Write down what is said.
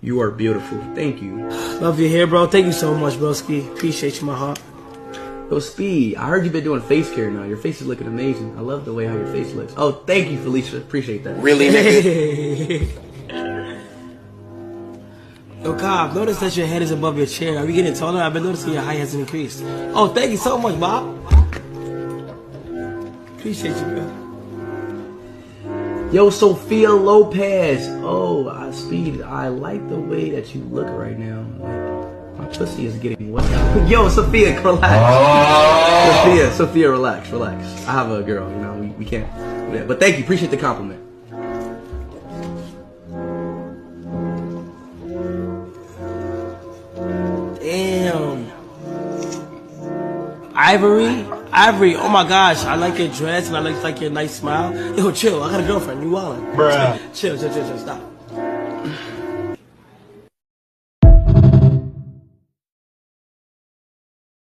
You are beautiful. Thank you. Love your hair, bro. Thank you so much, broski. Appreciate you, my heart. Yo, Speed, I heard you've been doing face care now. Your face is looking amazing. I love the way how your face looks. Oh, thank you, Felicia. Appreciate that. Really, nigga? Yo, Cobb, notice that your head is above your chair. Are we getting taller? I've been noticing your height has increased. Oh, thank you so much, Bob. Appreciate you, bro. Yo, Sophia Lopez. Oh, Speed, I like the way that you look right now. Like, my pussy is getting wet. Yo, Sophia, relax. Sophia, relax. I have a girl, you know, we can't do that. But thank you, appreciate the compliment. Damn. Ivory, oh my gosh, I like your dress and I like your nice smile. Yo, chill, I got a girlfriend, you wildin'. Bruh. Chill, stop.